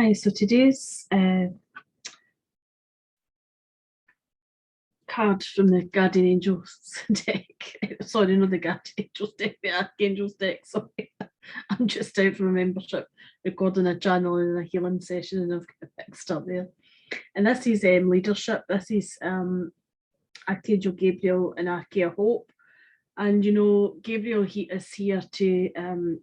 Hi, so today's card from the Guardian Angels deck. Sorry, not the Guardian Angels deck, the Archangels deck. Sorry, I'm just out from a membership recording a channel and a healing session, and I've got it mixed up there. And this is leadership. This is Archangel Gabriel and Archeia Hope. And you know, Gabriel is here to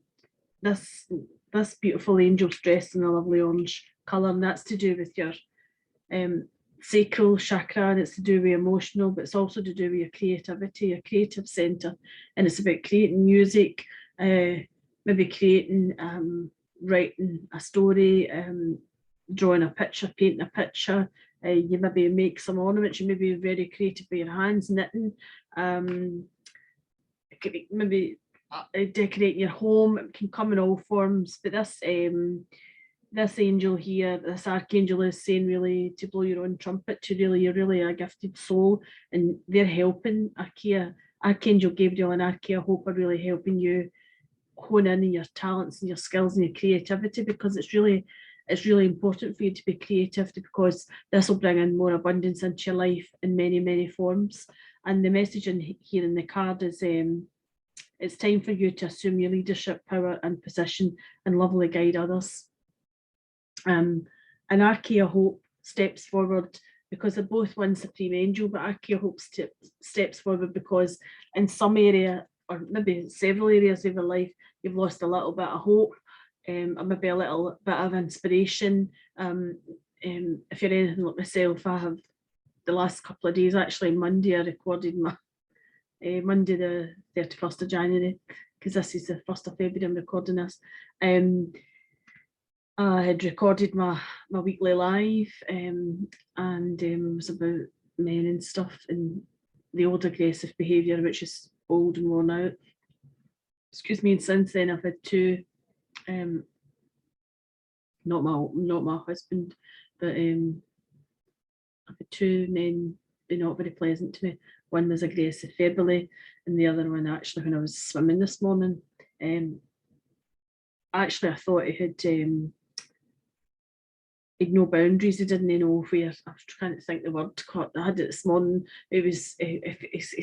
this beautiful angel dressed in a lovely orange colour, and that's to do with your sacral chakra, and it's to do with emotional, but it's also to do with your creativity, your creative centre, and it's about creating music, maybe creating, writing a story, drawing a picture, painting a picture. You maybe make some ornaments, you may be very creative with your hands, knitting, maybe decorating your home. It can come in all forms, but this angel here, this archangel, is saying really to blow your own trumpet, to really, you're really a gifted soul, and they're helping Archeia. Archangel Gabriel and Archeia Hope are really helping you hone in on your talents and your skills and your creativity, because it's really important for you to be creative, because this will bring in more abundance into your life in many, many forms. And the message in here in the card is it's time for you to assume your leadership power and position and lovely guide others. And Archeia Hope steps forward because they're both one supreme angel, but Archeia Hope steps forward because in some area, or maybe several areas of your life, you've lost a little bit of hope, or maybe a little bit of inspiration. If you're anything like myself, I have the last couple of days, actually Monday, I recorded my Monday the 31st of January, because this is the 1st of February I'm recording this. I had recorded my weekly live, and it was about men and stuff, and the old aggressive behaviour, which is old and worn out. Excuse me. And since then I've had two, not my husband, but I've had two men be not very pleasant to me. One was aggressive verbally, and the other one actually when I was swimming this morning. Actually I thought he had no boundaries. He didn't know where. I was trying to think the word. I had it this morning. It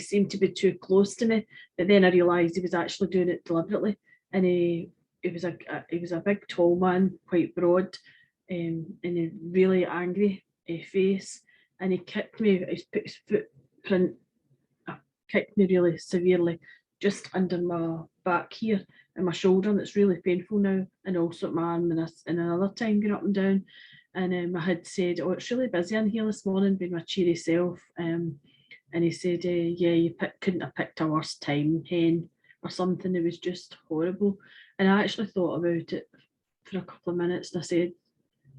seemed to be too close to me, but then I realised he was actually doing it deliberately. And he was a big, tall man, quite broad, and a really angry face. And he kicked me. He put his footprint, kicked me really severely, just under my back here and my shoulder, and it's really painful now. And also at my arm, and another time going up and down. And I had said, oh, it's really busy in here this morning, being my cheery self. And he said, yeah, you couldn't have picked a worse time, hen, or something. It was just horrible. And I actually thought about it for a couple of minutes, and I said,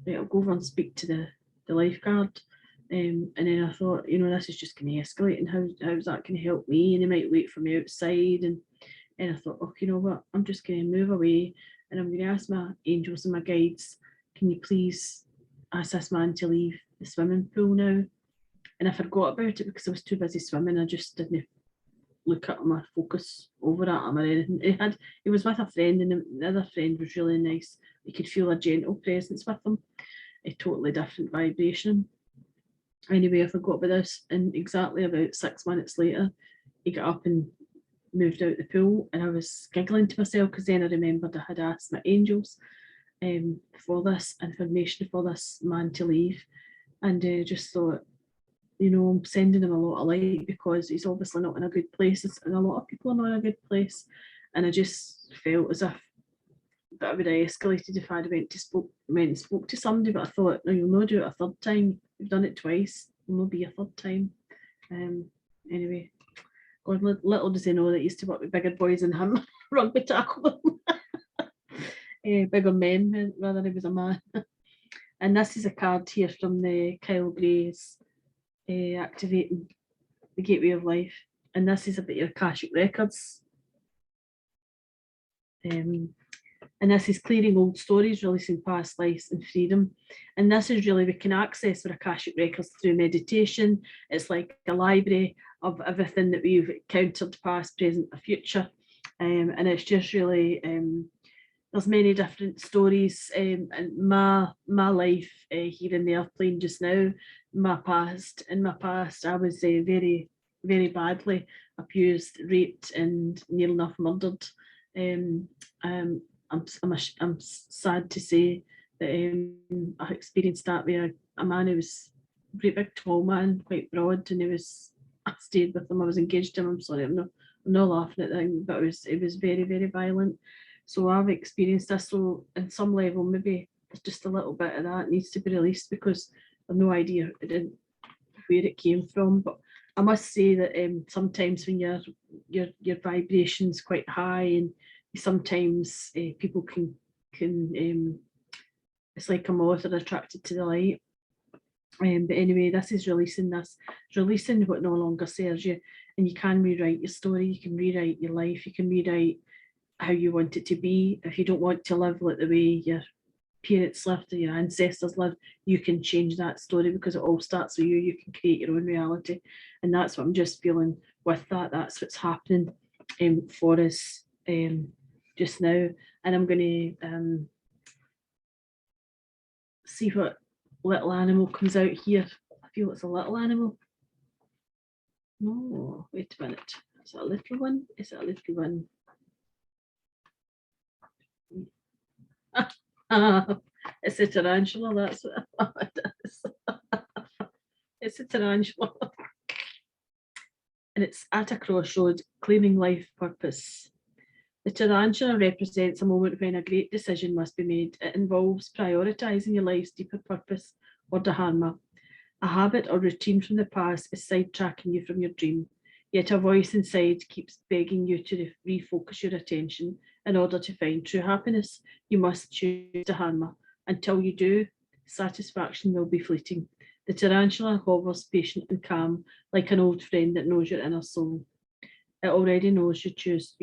right, I'll go over and speak to the lifeguard. And then I thought, you know, this is just going to escalate, and how's that going to help me? And he might wait for me outside. And I thought, okay, you know what, I'm just going to move away, and I'm going to ask my angels and my guides, can you please ask this man to leave the swimming pool now? And I forgot about it because I was too busy swimming. I just didn't look at him or focus over at him or anything. He was with a friend, and the other friend was really nice. You could feel a gentle presence with him, a totally different vibration. Anyway, I forgot about this, and exactly about 6 minutes later, he got up and moved out the pool, and I was giggling to myself because then I remembered I had asked my angels for this information for this man to leave, and just thought, you know, I'm sending him a lot of light because he's obviously not in a good place, and a lot of people are not in a good place. And I just felt as if that would have escalated if I'd went and spoke to somebody, but I thought, no, you'll not do it a third time. You've done it twice, it'll not be a third time. Anyway, God, little does he know that he used to work with bigger boys than him, rugby tackle them. Bigger men, rather he was a man. And this is a card here from the Kyle Gray's Activating the Gateway of Life, and this is about your Akashic records. And this is clearing old stories, releasing past lives and freedom. And this is really, we can access our Akashic records through meditation. It's like a library of everything that we've encountered, past, present, or future. And it's just really there's many different stories in my life here in the airplane just now. In my past, I was very, very badly abused, raped, and near enough murdered. Um, I'm sad to say that I experienced that with a man who was a great big tall man, quite broad, and I stayed with him. I was engaged to him. I'm sorry, I'm not laughing at that, but it was very, very violent. So I've experienced this. So in some level, maybe there's just a little bit of that needs to be released, because I've no idea where it came from. But I must say that sometimes when your vibration's quite high, and sometimes people can it's like a moth are attracted to the light. But anyway, this is releasing what no longer serves you, and you can rewrite your story, you can rewrite your life, you can rewrite how you want it to be. If you don't want to live like the way your parents lived or your ancestors lived, you can change that story, because it all starts with you. You can create your own reality, and that's what I'm just feeling with that. That's what's happening for us just now. And I'm going to see what little animal comes out here. I feel it's a little animal. No, wait a minute. Is it a little one? Is it a little one? It's a tarantula, that's what it is. It's a tarantula. And it's at a crossroad, claiming life purpose. The tarantula represents a moment when a great decision must be made. It involves prioritising your life's deeper purpose or dharma. A habit or routine from the past is sidetracking you from your dream, yet a voice inside keeps begging you to refocus your attention. In order to find true happiness, you must choose dharma. Until you do, satisfaction will be fleeting. The tarantula hovers patient and calm, like an old friend that knows your inner soul. It already knows you choose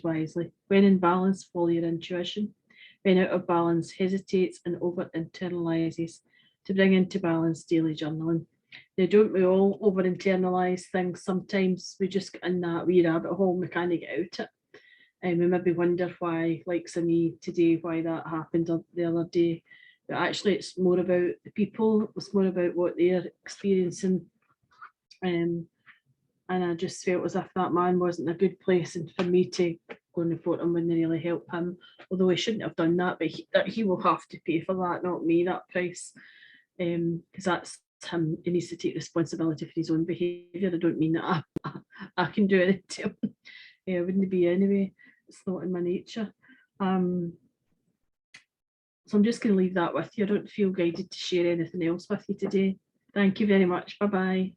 wisely. When in balance, follow your intuition. When out of balance, hesitates and over internalizes. To bring into balance, daily journaling. Now, don't we all over internalize things? Sometimes we just get in that wee rabbit hole and we can't get out it. And we maybe wonder why, like me today, why that happened the other day. But actually, it's more about the people, it's more about what they're experiencing. And I just felt as if that man wasn't in a good place, and for me to go and report him wouldn't really help him, although he shouldn't have done that, but he will have to pay for that, not me, that price, because that's him. He needs to take responsibility for his own behaviour. I don't mean that I can do it to him. Yeah, it wouldn't be anyway. It's not in my nature. So I'm just going to leave that with you. I don't feel guided to share anything else with you today. Thank you very much. Bye-bye.